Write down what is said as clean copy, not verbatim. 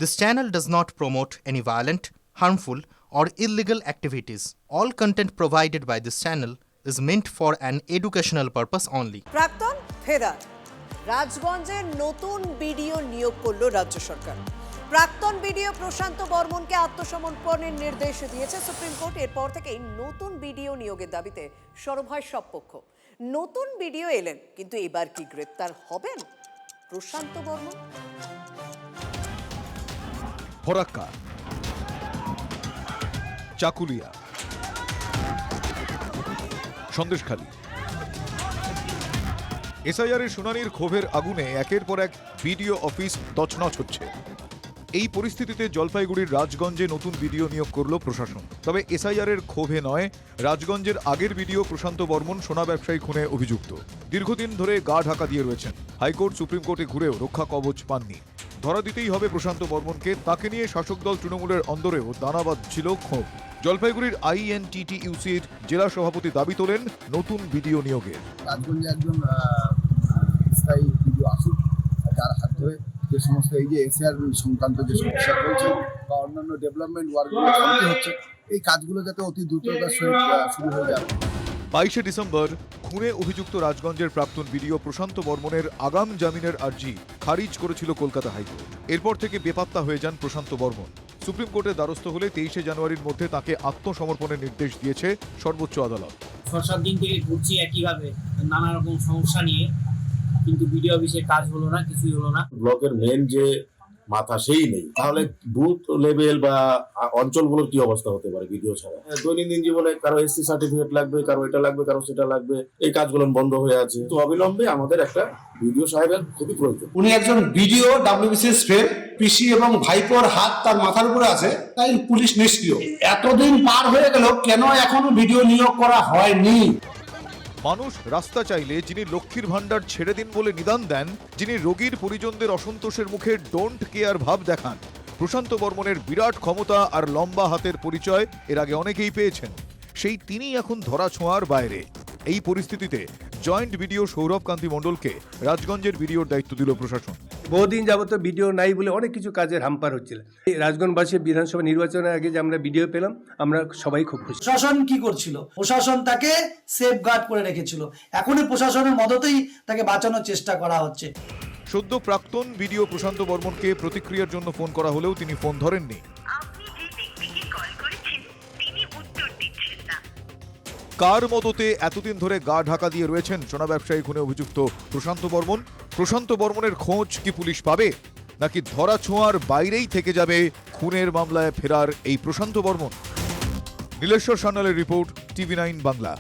This channel does not promote any violent, harmful, or illegal activities. All content provided by this channel is meant for an educational purpose only. প্রাক্তন ফেরার রাজগঞ্জের নতুন BDO নিয়োগ করল রাজ্য সরকার। প্রাক্তন BDO প্রশান্ত বর্মনকে আত্মসমর্পণের নির্দেশ দিয়েছে সুপ্রিম কোর্ট। এরপর থেকেই নতুন বিডিও নিয়োগের দাবিতে সরব হয় সব পক্ষ। নতুন বিডিও এলেন, কিন্তু এবার কি গ্রেপ্তার হবেন প্রশান্ত বর্মন? ফরাক্কা, চাকুলিয়া, সন্দেশখালী। এসআইআরের শুনানির ক্ষোভের আগুনে একের পর এক বিডিও অফিস তছনছ হচ্ছে। এই পরিস্থিতিতে জলপাইগুড়ির রাজগঞ্জে নতুন বিডিও নিয়োগ করল প্রশাসন। তবে এসআইআরের ক্ষোভে নয়, রাজগঞ্জের আগের বিডিও প্রশান্ত বর্মন সোনা ব্যবসায়ী খুনে অভিযুক্ত। দীর্ঘদিন ধরে গা ঢাকা দিয়ে রয়েছেন। হাইকোর্ট সুপ্রিম কোর্টে ঘুরেও রক্ষা কবচ পাননি। ধরা দিতেই হবে প্রশান্ত বর্মনকে। তাকে নিয়ে শাসক দল তৃণমূলের অন্দরেও দানা বাঁধছিল ক্ষোভ। জলপাইগুড়ির INTTUCর জেলা সভাপতি দাবি তোলেন নতুন বিডিও নিয়োগের। রাজগঞ্জে একজন স্থায়ী বিডিও আসুক, যার হাত ধরে যে সমস্ত এই যে এসআইআর সংক্রান্ত যে সমস্যা চলছে বা অন্যান্য ডেভেলপমেন্ট ওয়ার্কগুলো চলতে হচ্ছে, এই কাজগুলো যাতে অতি দ্রুততার সহিত শুরু হয়ে যাবে। 22শে ডিসেম্বর খুনে অভিযুক্ত রাজগঞ্জের প্রাক্তন বিডিও প্রশান্ত বর্মনের আগাম জামিনের আর্জি খারিজ করেছিল কলকাতা হাইকোর্ট। এরপর থেকে বেপাত্তা হয়ে যান প্রশান্ত বর্মন। সুপ্রিম কোর্টের দ্বারস্থ হলে 23শে জানুয়ারির মধ্যে তাকে আত্মসমর্পণের নির্দেশ দিয়েছে সর্বোচ্চ আদালত। 6-7 দিন থেকে ঘুরছি একইভাবে নানা রকম সমস্যা নিয়ে, কিন্তু বিডিও অফিসে কাজ হলো না, কিছুই হলো না। ব্লকের মেন যে মাথা সেই নেই, তাহলে বুথ লেভেল বা অঞ্চলগুলোর কি অবস্থা হতে পারে বিডিও ছাড়া? দৈনন্দিন জীবনে কারো SC সার্টিফিকেট লাগবে, কারো এটা লাগবে, কারো সেটা লাগবে, এই কাজগুলো বন্ধ হয়ে আছে। তো অবিলম্বে আমাদের একটা বিডিও সাহেবের খুবই প্রয়োজন। উনি একজন বিডিও, WBCS ফ্রেন্ড, পিসি এবং ভাইপোর হাত তার মাথার উপরে আছে, তাই পুলিশ নিষ্ক্রিয়। এতদিন পার হয়ে গেল, কেন এখনো ভিডিও নিয়োগ করা হয়নি? মানুষ রাস্তা চাইলে যিনি লক্ষ্মীর ভান্ডার ছেড়ে দিন বলে নিদান দেন, যিনি রোগীর পরিজনদের অসন্তোষের মুখে ডোন্ট কেয়ার ভাব দেখান, প্রশান্ত বর্মনের বিরাট ক্ষমতা আর লম্বা হাতের পরিচয় এর আগে অনেকেই পেয়েছেন। সেই তিনি এখন ধরাছোঁয়ার বাইরে। এই পরিস্থিতিতে জয়েন্ট বিডিও সৌরভ কান্তি মণ্ডলকে রাজগঞ্জের বিডিওর দায়িত্ব দিল প্রশাসন। বহুদিন যাবত ভিডিও নাই বলে অনেক কিছু কাজের হাম্পার হচ্ছিল। এই রাজগঞ্জবাসী বিধানসভা নির্বাচনের আগে যে আমরা ভিডিও পেলাম, আমরা সবাই খুব খুশি। প্রশাসন কি করছিল? প্রশাসন তাকে সেফগার্ড করে রেখেছিল। এখনই প্রশাসনের মদতেই তাকে বাঁচানোর চেষ্টা করা হচ্ছে। সদ্য প্রাক্তন বিডিও প্রশান্ত বর্মনকে প্রতিক্রিয়ার জন্য ফোন করা হলেও তিনি ফোন ধরেননি। কার মদতে এতদিন ধরে গা ঢাকা দিয়ে রয়েছেন সোনা ব্যবসায়ী খুনে অভিযুক্ত প্রশান্ত বর্মন? প্রশান্ত বর্মনের খোঁজ কি পুলিশ পাবে, নাকি ধরাছোঁয়ার বাইরেই থেকে যাবে খুনের মামলায় ফেরার এই প্রশান্ত বর্মন? নীলেশ্বর সান্যালের রিপোর্ট, TV9 বাংলা।